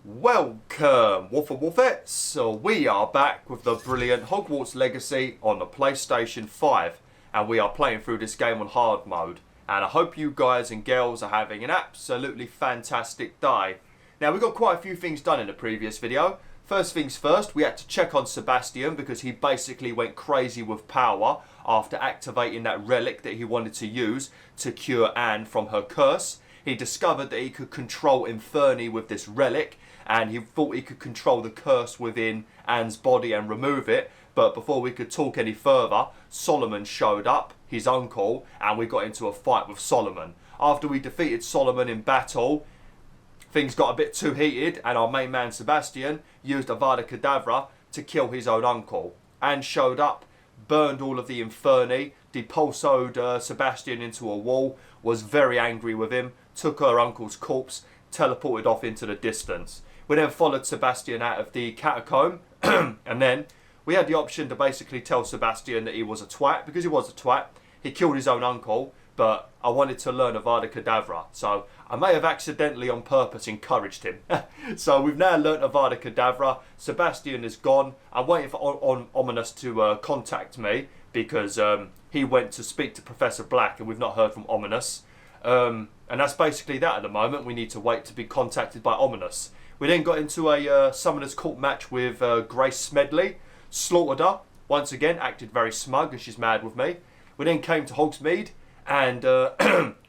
Welcome, WolfTheWolfettes. So we are back with the brilliant Hogwarts Legacy on the PlayStation 5, and we are playing through this game on hard mode. And I hope you guys and girls are having an absolutely fantastic day. Now, we got quite a few things done in the previous video. First things first, we had to check on Sebastian because he basically went crazy with power after activating that relic that he wanted to use to cure Anne from her curse. He discovered that he could control Inferni with this relic, and he thought he could control the curse within Anne's body and remove it. But before we could talk any further, Solomon showed up, his uncle, and we got into a fight with Solomon. After we defeated Solomon in battle, things got a bit too heated, and our main man Sebastian used Avada Kedavra to kill his own uncle. Anne showed up, burned all of the Inferni, depulsoed Sebastian into a wall, was very angry with him, took her uncle's corpse, teleported off into the distance. We then followed Sebastian out of the catacomb, and then we had the option to basically tell Sebastian that he was a twat, because he was a twat. He killed his own uncle, but I wanted to learn Avada Kedavra, so I may have accidentally on purpose encouraged him. So we've now learnt Avada Kedavra. Sebastian is gone. I'm waiting for Ominous to contact me, because he went to speak to Professor Black, and we've not heard from Ominous. And that's basically that at the moment. We need to wait to be contacted by Ominous. We then got into a Summoner's Court match with Grace Smedley. Slaughtered her. Once again, acted very smug, and she's mad with me. We then came to Hogsmeade, and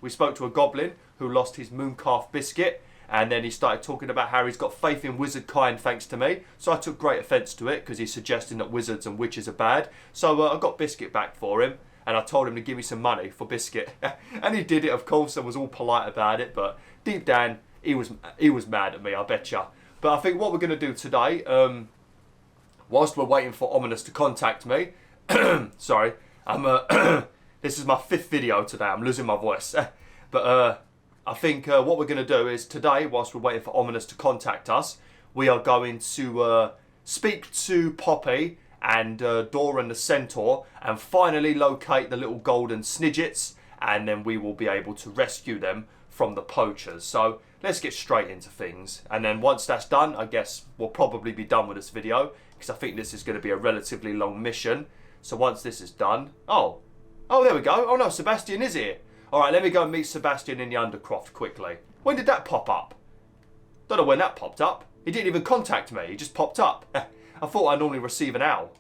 we spoke to a goblin who lost his Mooncalf biscuit. And then he started talking about how he's got faith in wizard kind thanks to me. So I took great offence to it, because he's suggesting that wizards and witches are bad. So I got biscuit back for him. And I told him to give me some money for biscuit. And he did it, of course, and was all polite about it. But deep down, he was mad at me, I betcha. But I think what we're going to do today, whilst we're waiting for Ominous to contact me, sorry, this is my 5th video today. I'm losing my voice. But I think what we're going to do is today, whilst we're waiting for Ominous to contact us, we are going to speak to Poppy and Doran the Centaur, and finally locate the little golden Snidgets, and then we will be able to rescue them from the poachers. So let's get straight into things, and then once that's done, I guess we'll probably be done with this video, because I think this is going to be a relatively long mission. So once this is done, oh there we go. Oh no, Sebastian is here. Alright, let me go and meet Sebastian in the Undercroft quickly. When did that pop up? Don't know when that popped up. He didn't even contact me, he just popped up. I thought I'd normally receive an owl.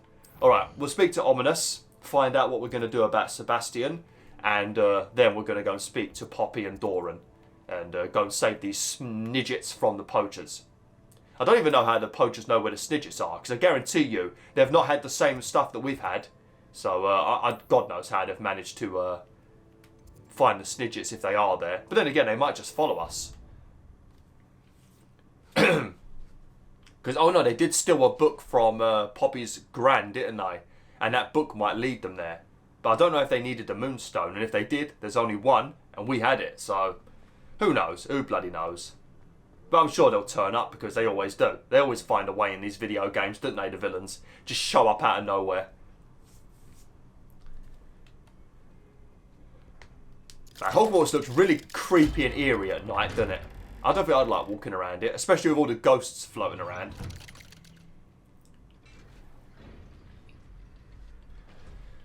Alright, we'll speak to Ominous, find out what we're going to do about Sebastian, and then we're going to go and speak to Poppy and Doran, and go and save these Snidgets from the poachers. I don't even know how the poachers know where the Snidgets are, because I guarantee you they've not had the same stuff that we've had. So God knows how they've managed to find the Snidgets if they are there. But then again, they might just follow us. Because, oh no, they did steal a book from Poppy's gran, didn't they? And that book might lead them there. But I don't know if they needed the Moonstone. And if they did, there's only one, and we had it. So, who knows? Who bloody knows? But I'm sure they'll turn up, because they always do. They always find a way in these video games, don't they, the villains? Just show up out of nowhere. Now, Hogwarts looks really creepy and eerie at night, doesn't it? I don't think I'd like walking around it, especially with all the ghosts floating around.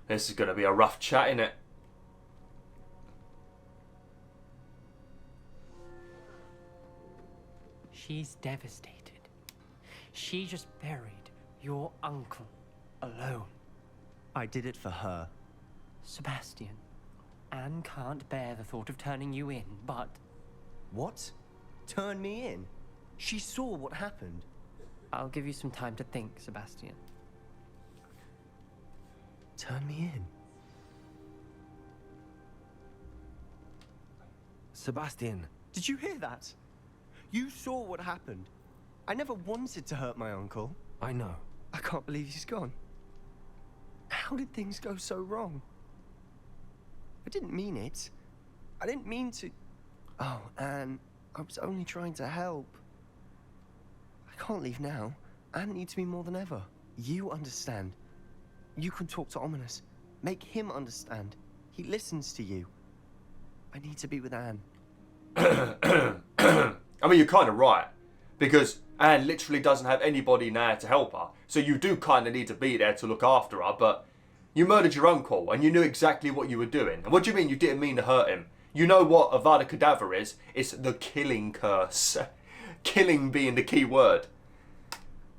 This is going to be a rough chat, isn't it? She's devastated. She just buried your uncle alone. I did it for her. Sebastian, Anne can't bear the thought of turning you in, but... What? Turn me in? She saw what happened. I'll give you some time to think, Sebastian. Turn me in? Sebastian, did you hear that? You saw what happened. I never wanted to hurt my uncle. I know. I can't believe he's gone. How did things go so wrong? I didn't mean it. I didn't mean to... Oh, Anne, I was only trying to help. I can't leave now. Anne needs me more than ever. You understand. You can talk to Ominous. Make him understand. He listens to you. I need to be with Anne. I mean, you're kind of right. Because Anne literally doesn't have anybody now to help her. So you do kind of need to be there to look after her, but you murdered your uncle and you knew exactly what you were doing. And what do you mean you didn't mean to hurt him? You know what Avada Kedavra is? It's the killing curse. Killing being the key word.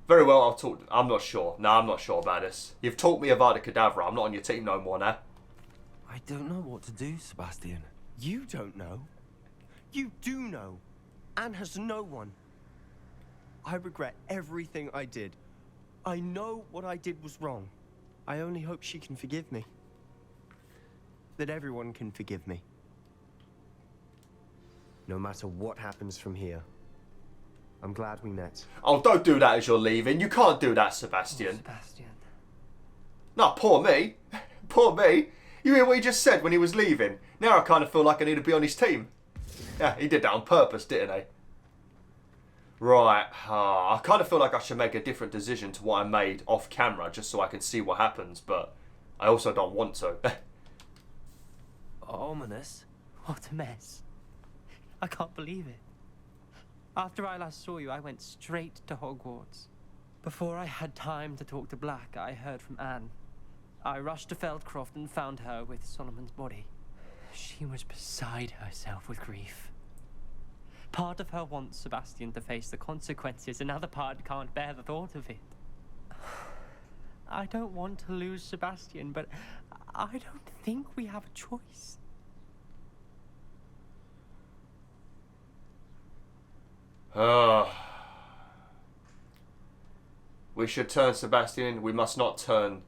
Very well, I'm not sure. No, I'm not sure about this. You've taught me Avada Kedavra. I'm not on your team no more now. I don't know what to do, Sebastian. You don't know. You do know. Anne has no one. I regret everything I did. I know what I did was wrong. I only hope she can forgive me. That everyone can forgive me. No matter what happens from here, I'm glad we met. Oh, don't do that as you're leaving. You can't do that, Sebastian. Oh, Sebastian. No, poor me. Poor me. You hear what he just said when he was leaving? Now I kind of feel like I need to be on his team. Yeah, he did that on purpose, didn't he? Right. I kind of feel like I should make a different decision to what I made off camera just so I can see what happens, but I also don't want to. Ominous. What a mess. I can't believe it. After I last saw you, I went straight to Hogwarts. Before I had time to talk to Black, I heard from Anne. I rushed to Feldcroft and found her with Solomon's body. She was beside herself with grief. Part of her wants Sebastian to face the consequences, another part can't bear the thought of it. I don't want to lose Sebastian, but I don't think we have a choice. We should turn Sebastian. We must not turn.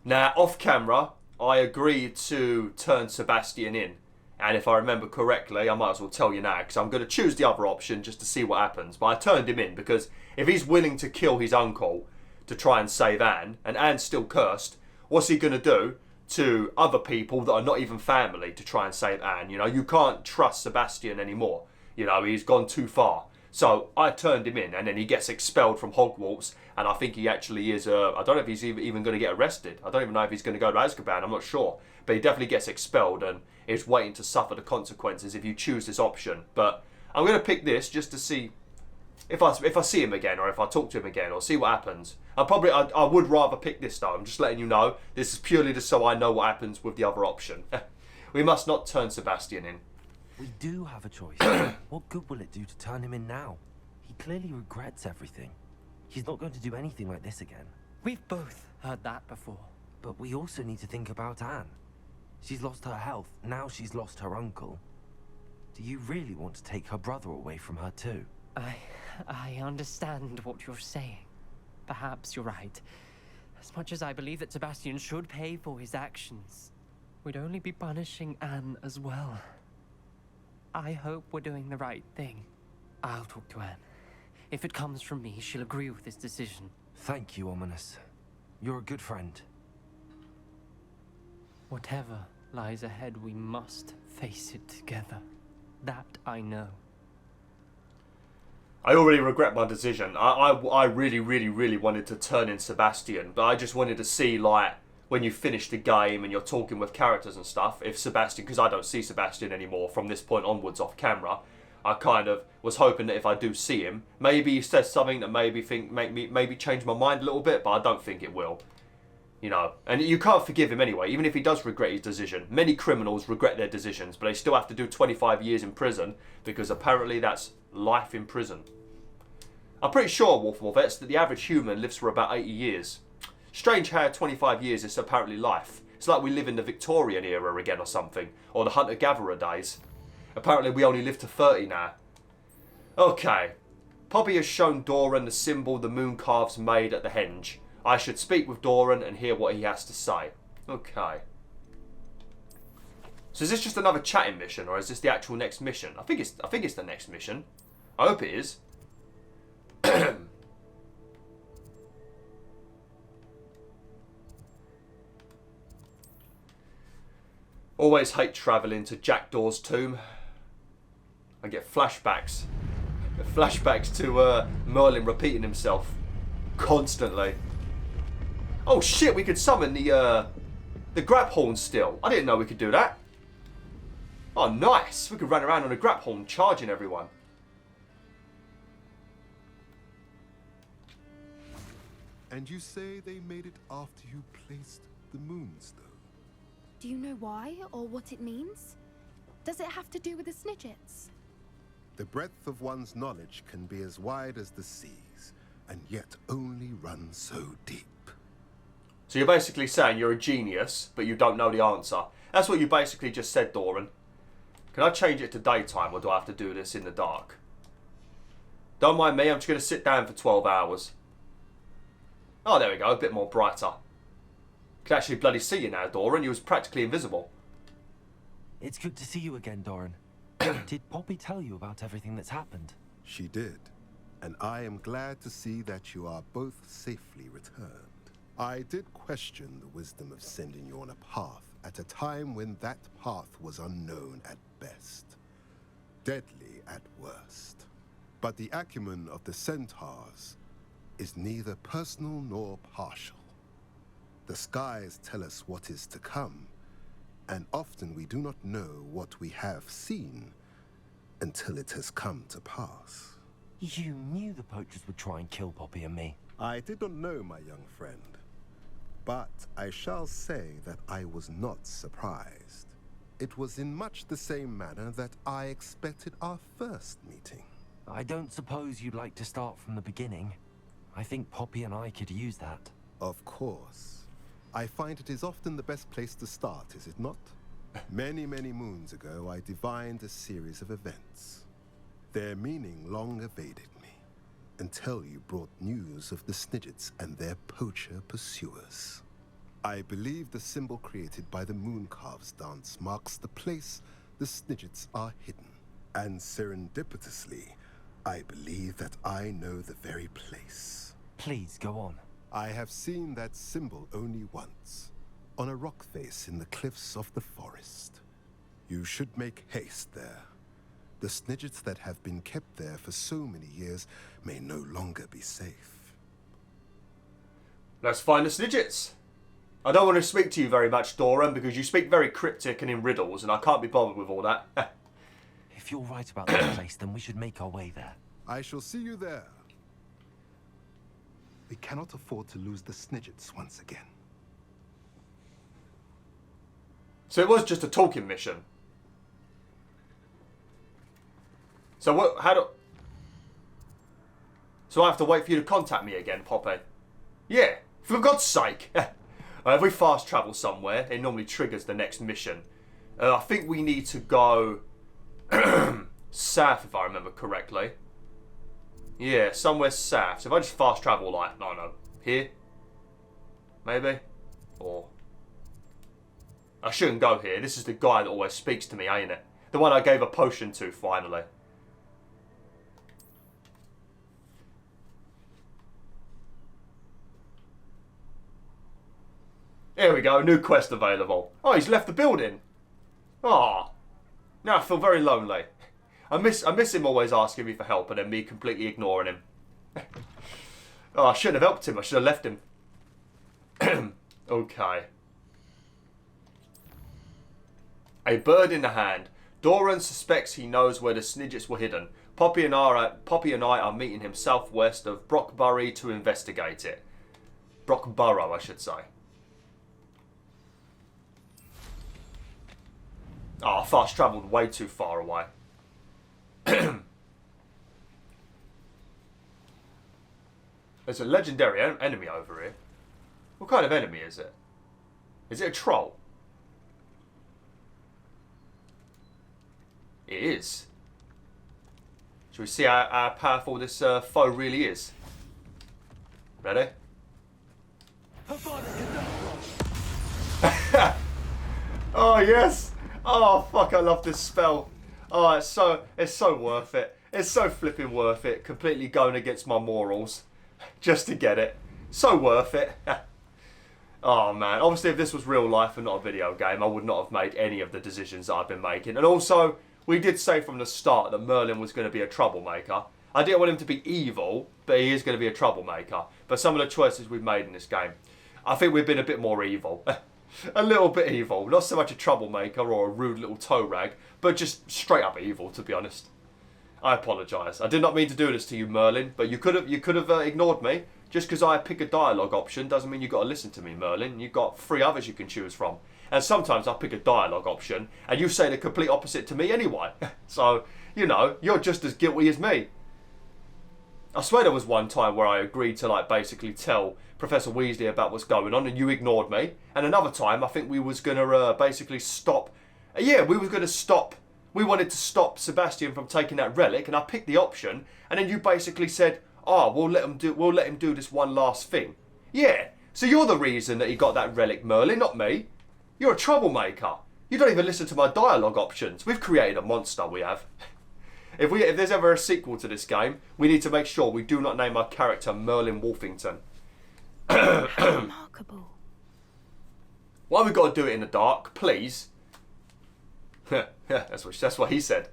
Now, off camera, I agreed to turn Sebastian in. And if I remember correctly, I might as well tell you now, because I'm going to choose the other option just to see what happens. But I turned him in because if he's willing to kill his uncle to try and save Anne, and Anne's still cursed, what's he going to do to other people that are not even family to try and save Anne? You know, you can't trust Sebastian anymore. You know, he's gone too far. So I turned him in, and then he gets expelled from Hogwarts, and I think he actually is, I don't know if he's even going to get arrested. I don't even know if he's going to go to Azkaban, I'm not sure. But he definitely gets expelled and is waiting to suffer the consequences if you choose this option. But I'm going to pick this just to see if I see him again, or if I talk to him again, or see what happens. I would rather pick this though, I'm just letting you know. This is purely just so I know what happens with the other option. We must not turn Sebastian in. We do have a choice. What good will it do to turn him in now? He clearly regrets everything. He's not going to do anything like this again. We've both heard that before. But we also need to think about Anne. She's lost her health, now she's lost her uncle. Do you really want to take her brother away from her too? I understand what you're saying. Perhaps you're right. As much as I believe that Sebastian should pay for his actions, we'd only be punishing Anne as well. I hope we're doing the right thing. I'll talk to Anne. If it comes from me, she'll agree with this decision. Thank you, Ominous. You're a good friend. Whatever lies ahead, we must face it together. That I know. I already regret my decision. I really, really, really wanted to turn in Sebastian, but I just wanted to see, like, when you finish the game and you're talking with characters and stuff, if Sebastian, because I don't see Sebastian anymore from this point onwards off camera, I kind of was hoping that if I do see him, maybe he says something that maybe change my mind a little bit, but I don't think it will. You know, and you can't forgive him anyway, even if he does regret his decision. Many criminals regret their decisions, but they still have to do 25 years in prison, because apparently that's life in prison. I'm pretty sure, BwolfTheWolf, that the average human lives for about 80 years. Strange how 25 years is apparently life. It's like we live in the Victorian era again or something, or the hunter-gatherer days. Apparently we only live to 30 now. Okay. Poppy has shown Doran the symbol the Mooncalf's made at the henge. I should speak with Doran and hear what he has to say. Okay. So is this just another chatting mission, or is this the actual next mission? I think it's the next mission. I hope it is. Always hate travelling to Jackdaw's tomb. I get flashbacks. Flashbacks to Merlin repeating himself constantly. Oh shit, we could summon the grab horn still. I didn't know we could do that. Oh nice, we could run around on a grab horn charging everyone. And you say they made it after you placed the Moonstone? Do you know why or what it means? Does it have to do with the Snidgets? The breadth of one's knowledge can be as wide as the seas, and yet only run so deep. So you're basically saying you're a genius, but you don't know the answer. That's what you basically just said, Doran. Can I change it to daytime, or do I have to do this in the dark? Don't mind me, I'm just going to sit down for 12 hours. Oh, there we go, a bit more brighter. Can actually bloody see you now, Doran. You was practically invisible. It's good to see you again, Doran. Did Poppy tell you about everything that's happened? She did, and I am glad to see that you are both safely returned. I did question the wisdom of sending you on a path at a time when that path was unknown at best, deadly at worst. But the acumen of the centaurs is neither personal nor partial. The skies tell us what is to come, and often we do not know what we have seen until it has come to pass. You knew the poachers would try and kill Poppy and me. I did not know, my young friend, but I shall say that I was not surprised. It was in much the same manner that I expected our first meeting. I don't suppose you'd like to start from the beginning. I think Poppy and I could use that. Of course. I find it is often the best place to start, is it not? Many, many moons ago, I divined a series of events. Their meaning long evaded me, until you brought news of the Snidgets and their poacher pursuers. I believe the symbol created by the Mooncalf's dance marks the place the Snidgets are hidden. And serendipitously, I believe that I know the very place. Please, go on. I have seen that symbol only once, on a rock face in the cliffs of the forest. You should make haste there. The Snidgets that have been kept there for so many years may no longer be safe. Let's find the Snidgets. I don't want to speak to you very much, Doran, because you speak very cryptic and in riddles, and I can't be bothered with all that. If you're right about that place, then we should make our way there. I shall see you there. We cannot afford to lose the Snidgets once again. So it was just a talking mission. So what? How do? So I have to wait for you to contact me again, Poppy? Yeah, for God's sake. If we fast travel somewhere, it normally triggers the next mission. I think we need to go south, if I remember correctly. Yeah, somewhere south. So if I just fast travel like, no, here? Maybe? Or... I shouldn't go here. This is the guy that always speaks to me, ain't it? The one I gave a potion to, finally. Here we go, new quest available. Oh, he's left the building. Ah, now I feel very lonely. I miss him always asking me for help and then me completely ignoring him. Oh, I shouldn't have helped him. I should have left him. Okay. A bird in the hand. Doran suspects he knows where the Snidgets were hidden. Poppy and I are meeting him southwest of Brockbury to investigate it. Brockborough, I should say. Oh, I fast travelled way too far away. There's a legendary enemy over here. What kind of enemy is it? Is it a troll? It is. Shall we see how powerful this foe really is? Ready? Oh yes! Oh fuck! I love this spell. Oh, it's so worth it. It's so flipping worth it. Completely going against my morals, just to get it. So worth it. Oh man! Obviously, if this was real life and not a video game, I would not have made any of the decisions that I've been making. And also, we did say from the start that Merlin was going to be a troublemaker. I didn't want him to be evil, but he is going to be a troublemaker. But some of the choices we've made in this game, I think we've been a bit more evil. A little bit evil. Not so much a troublemaker or a rude little toe rag, but just straight up evil, to be honest. I apologise. I did not mean to do this to you, Merlin, but you could have ignored me. Just because I pick a dialogue option doesn't mean you've got to listen to me, Merlin. You've got 3 others you can choose from. And sometimes I pick a dialogue option and you say the complete opposite to me anyway. So, you know, you're just as guilty as me. I swear there was one time where I agreed to like basically tell Professor Weasley about what's going on and you ignored me. And another time I think we was going to basically stop... Yeah, we were going to stop... We wanted to stop Sebastian from taking that relic and I picked the option and then you basically said, oh, we'll let him do this one last thing. Yeah, so you're the reason that he got that relic, Merlin, not me. You're a troublemaker. You don't even listen to my dialogue options. We've created a monster, we have. If there's ever a sequel to this game, we need to make sure we do not name our character Merlin Wolfington. How remarkable. Why we got to do it in the dark, please? That's what he said.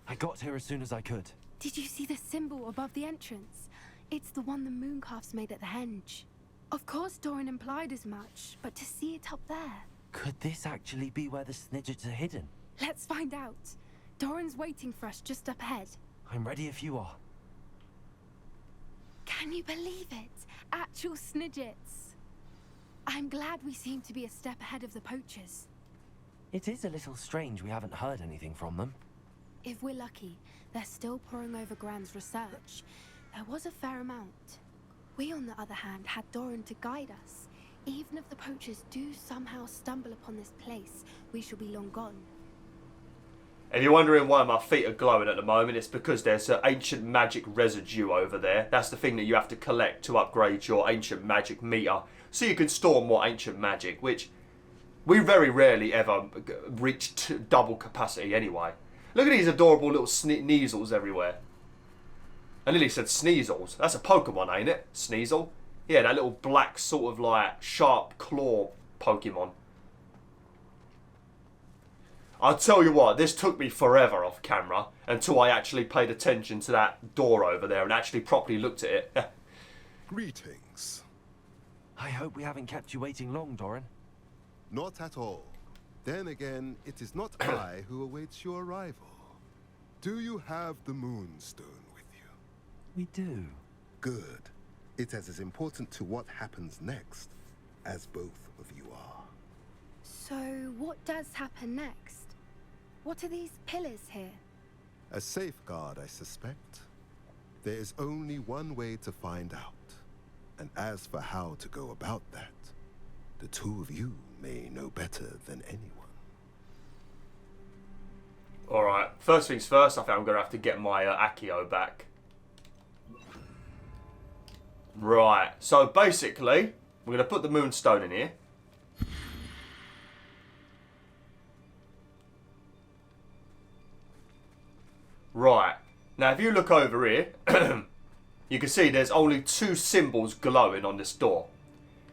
I got here as soon as I could. Did you see the symbol above the entrance? It's the one the Mooncalfs made at the henge. Of course Doran implied as much, but to see it up there... Could this actually be where the Snidgets are hidden? Let's find out. Doran's waiting for us just up ahead. I'm ready if you are. Can you believe it? Actual Snidgets. I'm glad we seem to be a step ahead of the poachers. It is a little strange we haven't heard anything from them. If we're lucky, they're still poring over Gran's research. There was a fair amount. We, on the other hand, had Doran to guide us. Even if the poachers do somehow stumble upon this place, we shall be long gone. If you're wondering why my feet are glowing at the moment, it's because there's an ancient magic residue over there. That's the thing that you have to collect to upgrade your ancient magic meter, so you can store more ancient magic, which we very rarely ever reach double capacity anyway. Look at these adorable little sneasels everywhere. I nearly said sneasels. That's a Pokemon, ain't it? Sneasel? Yeah, that little black sort of like sharp claw Pokemon. I'll tell you what, this took me forever off camera until I actually paid attention to that door over there and actually properly looked at it. Greetings. I hope we haven't kept you waiting long, Doran. Not at all. Then again, it is not I who awaits your arrival. Do you have the Moonstone with you? We do. Good. It is as important to what happens next as both of you are. So, what does happen next? What are these pillars here? A safeguard, I suspect. There is only one way to find out. And as for how to go about that, the two of you may know better than anyone. Alright, first things first, I think I'm going to have to get my Accio back. Right, so basically, we're going to put the Moonstone in here. Right, now if you look over here, you can see there's only 2 symbols glowing on this door.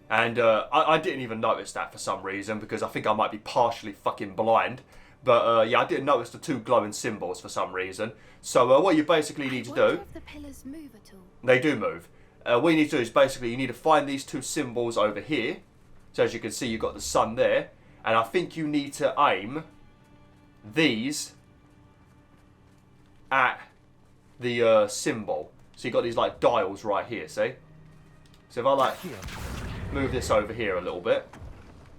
And I didn't even notice that for some reason, because I think I might be partially fucking blind. But yeah, I didn't notice the 2 glowing symbols for some reason. So what you basically need to do... I wonder if the pillars move at all. They do move. What you need to do is basically you need to find these 2 symbols over here. So as you can see, you've got the sun there. And I think you need to aim these at the symbol. So you've got these like dials right here, see? So if I like move this over here a little bit.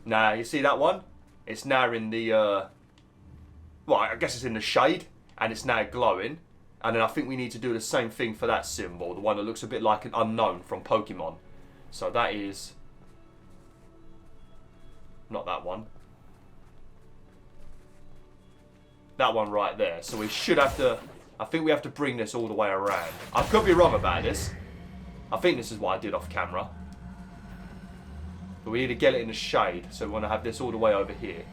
Now, you see that one? It's now in the, well, I guess it's in the shade. And it's now glowing. And then I think we need to do the same thing for that symbol. The one that looks a bit like an unknown from Pokemon. So that is... not that one. That one right there. So we should have to... I think we have to bring this all the way around. I could be wrong about this. I think this is what I did off camera. But we need to get it in the shade. So we want to have this all the way over here.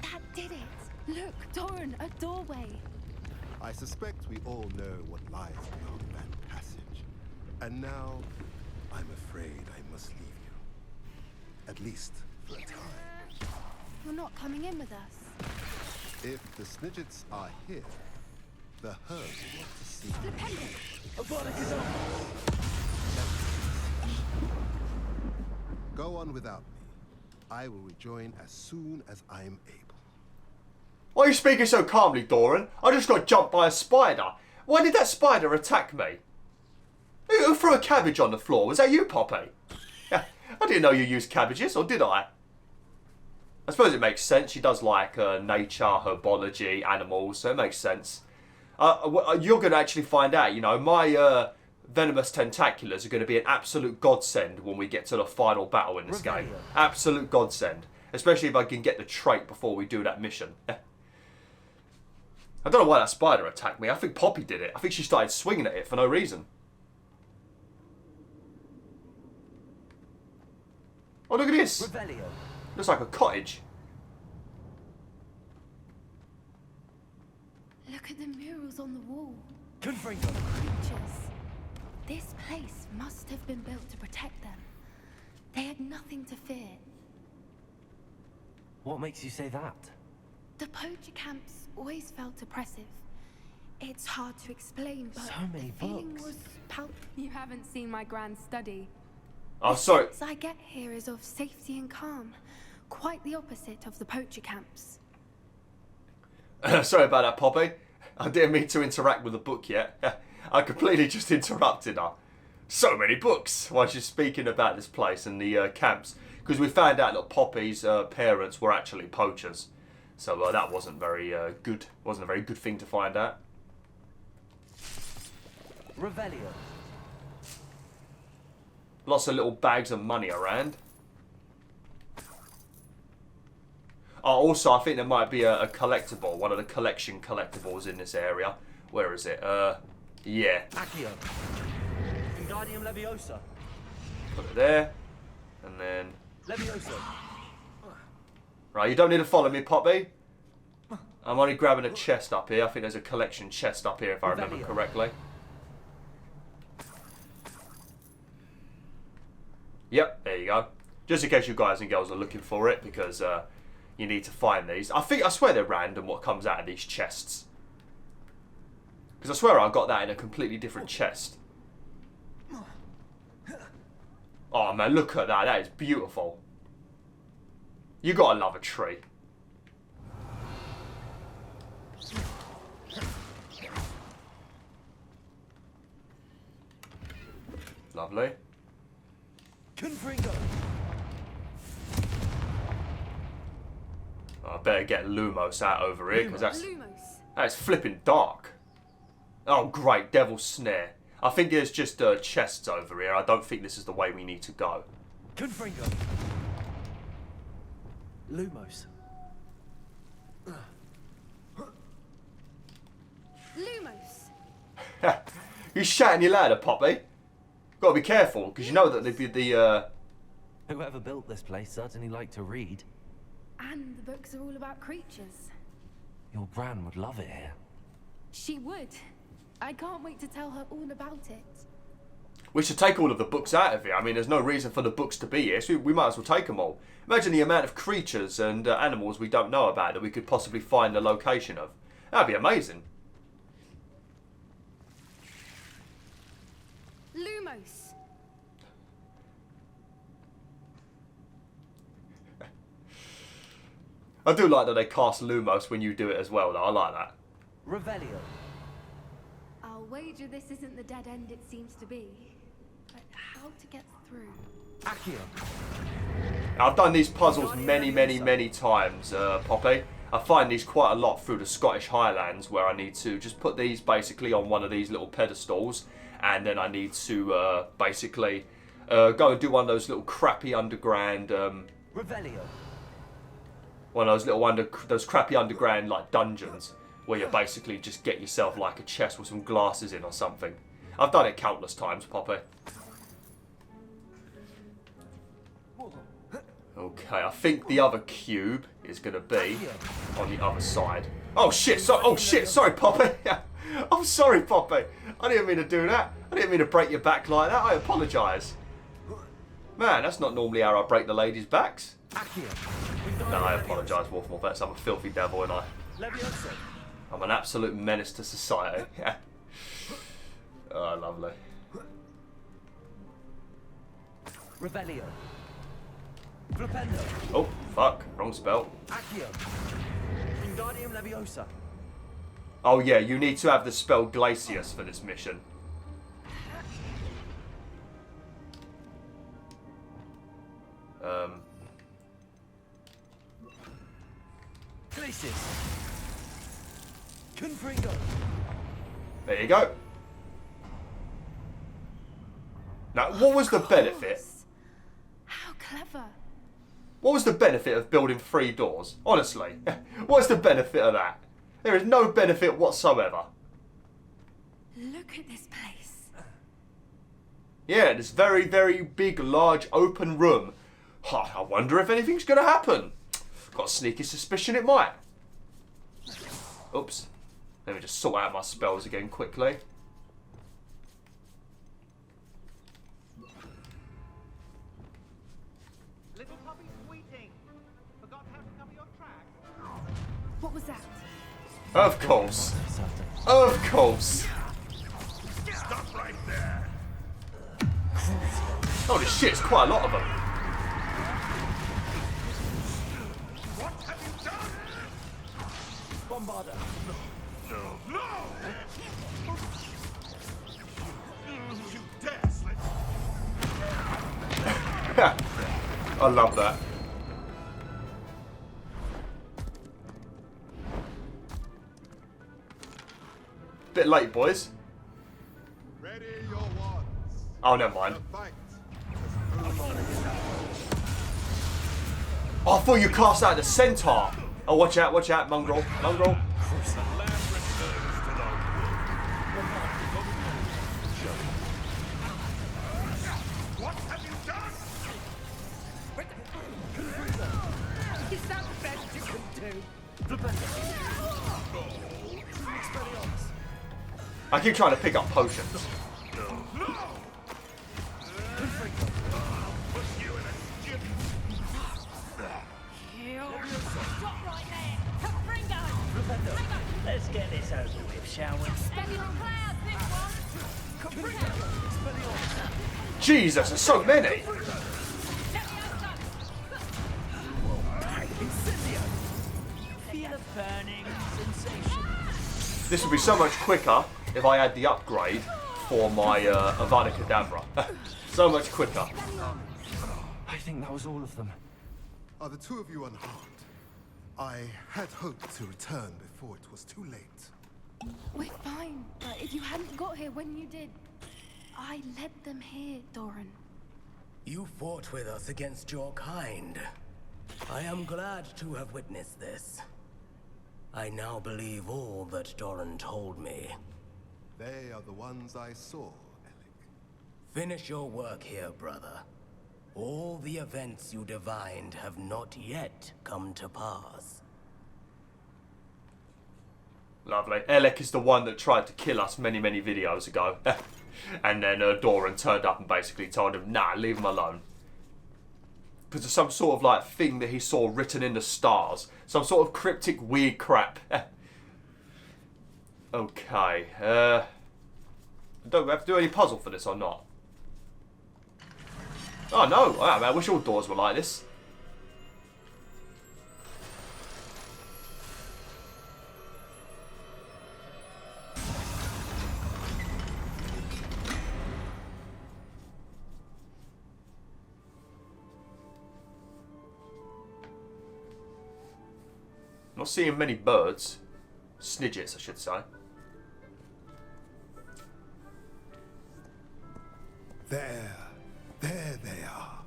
That did it. Look, Doran, a doorway. I suspect we all know what lies beyond that passage. And now, I'm afraid I must leave you. At least for a time. You're not coming in with us. If the Snidgets are here, the herd want to see The pendant. Go on without me. I will rejoin as soon as I am able. Why are you speaking so calmly, Doran? I just got jumped by a spider. Why did that spider attack me? Who threw a cabbage on the floor? Was that you, Poppy? I didn't know you used cabbages, or did I? I suppose it makes sense. She does like nature, herbology, animals, so it makes sense. You're going to actually find out, you know, my venomous tentaculars are going to be an absolute godsend when we get to the final battle in this game. Absolute godsend. Especially if I can get the trait before we do that mission. I don't know why that spider attacked me. I think Poppy did it. I think she started swinging at it for no reason. Oh, look at this. Looks like a cottage. Look at the murals on the wall. Confringo. Creatures. This place must have been built to protect them. They had nothing to fear. What makes you say that? The poacher camps always felt oppressive. It's hard to explain, but So many the feeling books. was You haven't seen my grand study. Oh, sorry. The sense I get here is of safety and calm. Quite the opposite of the poacher camps. Sorry about that, Poppy. I didn't mean to interact with the book yet. I completely just interrupted her. So many books while she's speaking about this place and the camps. Because we found out that Poppy's parents were actually poachers. So that wasn't very good. Wasn't a very good thing to find out. Revelio. Lots of little bags of money around. Oh, also, I think there might be a collectible. One of the collection collectibles in this area. Where is it? Yeah. Accio. Wingardium Leviosa. Put it there. And then... Leviosa. Right, you don't need to follow me, Poppy. I'm only grabbing a chest up here. I think there's a collection chest up here, if I remember correctly. Yep, there you go. Just in case you guys and girls are looking for it, because you need to find these. I swear they're random what comes out of these chests. Because I swear I got that in a completely different chest. Oh man, look at that. That is beautiful. You gotta love a tree. Lovely. Confringo. I better get Lumos out over here, because Lumos. that's flipping dark. Oh great, Devil's Snare. I think there's just chests over here. I don't think this is the way we need to go. Confringo. Lumos. Lumos. You shouting your louder, Poppy. Gotta be careful, because you know that the Whoever built this place certainly liked to read. And the books are all about creatures. Your Gran would love it here. She would. I can't wait to tell her all about it. We should take all of the books out of here. I mean, there's no reason for the books to be here, so we might as well take them all. Imagine the amount of creatures and animals we don't know about that we could possibly find the location of. That'd be amazing. Lumos. I do like that they cast Lumos when you do it as well, though. I like that. Revelio. I'll wager this isn't the dead end it seems to be. But how to get through? Accio. I've done these puzzles many times, Poppy. I find these quite a lot through the Scottish Highlands, where I need to just put these basically on one of these little pedestals, and then I need to basically go and do one of those little crappy underground... Revelio. one of those little those crappy underground like dungeons, where you basically just get yourself like a chest with some glasses in or something. I've done it countless times, Poppy. Okay, I think the other cube is going to be on the other side. Oh shit, sorry Poppy. I'm sorry Poppy. I didn't mean to do that. I didn't mean to break your back like that. I apologise. Man, that's not normally how I break the ladies' backs. No, I apologise, WolfTheWolf. I'm a filthy devil and I'm an absolute menace to society. Yeah. Oh, lovely. Revelio. Flipendo. Oh, fuck. Wrong spell. Accio. Wingardium Leviosa. Oh yeah, you need to have the spell Glacius for this mission. Glacius. Confringo. There you go. Now, what was the benefit? How clever. What was the benefit of building 3 doors? Honestly, what's the benefit of that? There is no benefit whatsoever. Look at this place. Yeah, this very, very big, large, open room. I wonder if anything's going to happen. Got a sneaky suspicion it might. Oops. Let me just sort out my spells again quickly. Little puppy squeaking. Forgot how to cover your tracks. What was that? Of course. Of course. Stop right there. Holy shit, it's quite a lot of them. What have you done? Bombarder. No! You dare slip. I love that. Bit late, boys. Ready your wands. Oh, never mind. Fight. Oh, I thought you cast out the centaur. Oh, watch out, mongrel. Mongrel. What have you done? Is that the best you can do? I keep trying to pick up potions. Stop right there! Confringo! Let's get this over with, shall we? Spell your clouds, this one! Jesus, there's so many. Feel a burning sensation. This would be so much quicker if I had the upgrade for my Avada Kedavra. So much quicker. I think that was all of them. Are the two of you unharmed? I had hoped to return before it was too late. We're fine, but if you hadn't got here when you did, I led them here, Doran. You fought with us against your kind. I am glad to have witnessed this. I now believe all that Doran told me. They are the ones I saw, Alec. Finish your work here, brother. All the events you divined have not yet come to pass. Lovely. Elec is the one that tried to kill us many, many videos ago. And then Doran turned up and basically told him, nah, leave him alone. Because of some sort of like thing that he saw written in the stars. Some sort of cryptic weird crap. Okay. Do we have to do any puzzle for this or not? Oh no, wow, man, I wish all doors were like this. Not seeing many birds. Snidgets, I should say. There they are.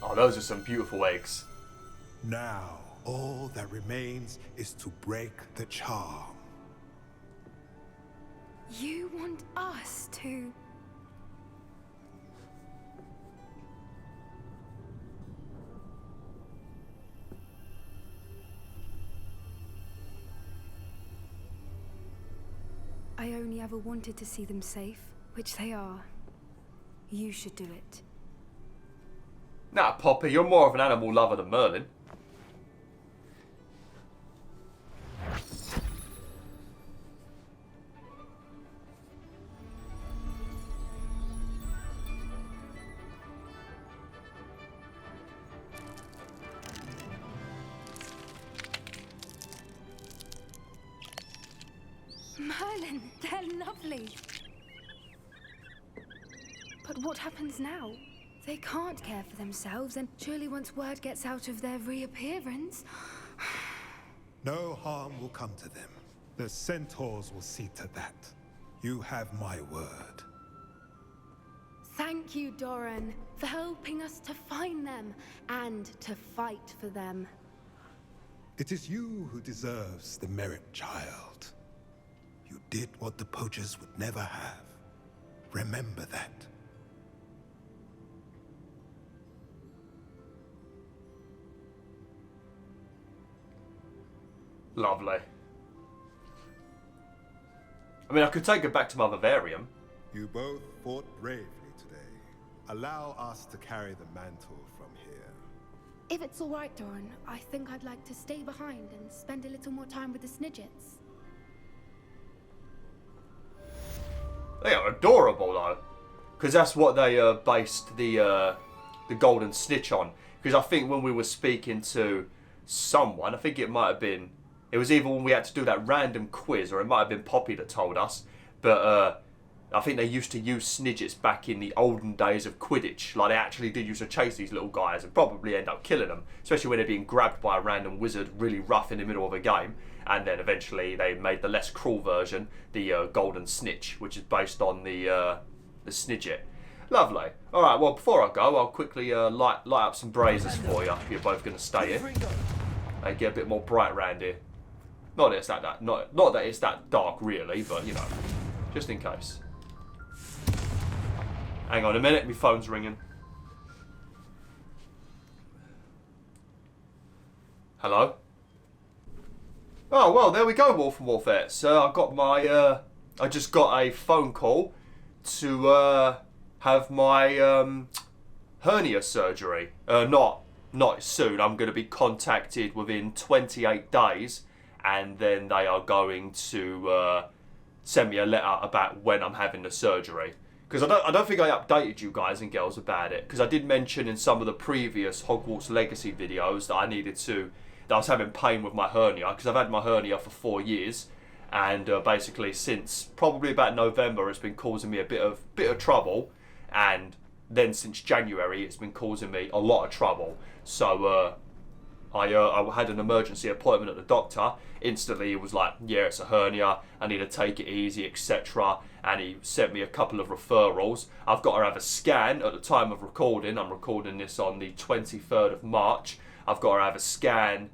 Oh, those are some beautiful eggs. Now, all that remains is to break the charm. You want us to... I only ever wanted to see them safe, which they are. You should do it. Nah, Poppy, you're more of an animal lover than Merlin. Merlin, they're lovely. But what happens now? They can't care for themselves, and surely once word gets out of their reappearance... No harm will come to them. The centaurs will see to that. You have my word. Thank you, Doran, for helping us to find them and to fight for them. It is you who deserves the merit, child. You did what the poachers would never have. Remember that. Lovely. I mean, I could take her back to my vivarium. You both fought bravely today. Allow us to carry the mantle from here. If it's all right, Doran, I think I'd like to stay behind and spend a little more time with the Snidgets. They are adorable, though. Because that's what they based the golden snitch on. Because I think when we were speaking to someone, I think it might have been... It was either when we had to do that random quiz, or it might have been Poppy that told us. But I think they used to use Snidgets back in the olden days of Quidditch. Like, they actually did used to chase these little guys and probably end up killing them. Especially when they're being grabbed by a random wizard really rough in the middle of a game. And then eventually they made the less cruel version, the golden snitch, which is based on the Snidget. Lovely. Alright, well, before I go, I'll quickly light up some braziers for you, if you're both going to stay here. They get a bit more bright around here. Not that it's not that it's that dark, really, but, you know, just in case. Hang on a minute, my phone's ringing. Hello? Oh, well, there we go, Wolf and Wolfettes. I got my, I just got a phone call to, have my, hernia surgery. Not soon. I'm going to be contacted within 28 days, and then they are going to, send me a letter about when I'm having the surgery. Because I don't think I updated you guys and girls about it. Because I did mention in some of the previous Hogwarts Legacy videos that I was having pain with my hernia. Because I've had my hernia for 4 years. And basically since probably about November, it's been causing me a bit of trouble. And then since January, it's been causing me a lot of trouble. So I had an emergency appointment at the doctor. Instantly, he was like, yeah, it's a hernia. I need to take it easy, etc. And he sent me a couple of referrals. I've got to have a scan at the time of recording. I'm recording this on the 23rd of March. I've got to have a scan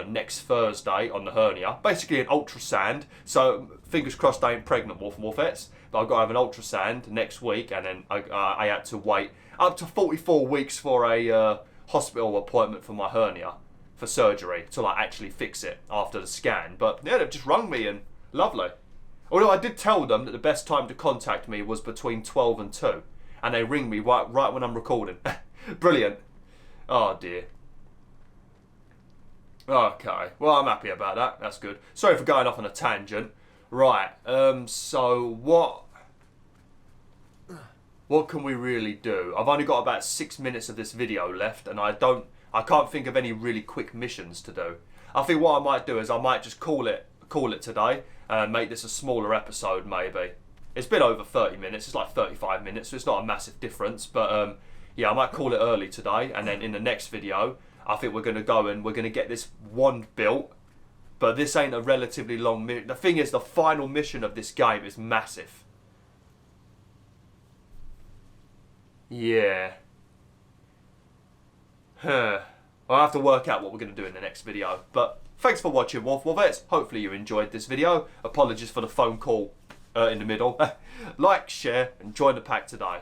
next Thursday on the hernia. Basically an ultrasound. So fingers crossed I ain't pregnant, Wolf and Wolfettes. But I've got to have an ultrasound next week. And then I had to wait up to 44 weeks for a hospital appointment for my hernia. For surgery to like actually fix it after the scan. But yeah, they've just rung me and lovely. Although I did tell them that the best time to contact me was between 12 and 2. And they ring me right when I'm recording. Brilliant. Oh dear. Okay, well I'm happy about that. That's good. Sorry for going off on a tangent. Right, so what can we really do? I've only got about 6 minutes of this video left, and I can't think of any really quick missions to do. I think what I might do is I might just call it today and make this a smaller episode maybe. It's been over 30 minutes, it's like 35 minutes, so it's not a massive difference, but yeah, I might call it early today, and then in the next video, I think we're going to go and we're going to get this wand built, but this ain't a relatively long mission. The thing is, the final mission of this game is massive. Yeah. I'll have to work out what we're going to do in the next video. But thanks for watching, Wolf Wolfettes. Hopefully you enjoyed this video. Apologies for the phone call in the middle. Like, share, and join the pack today.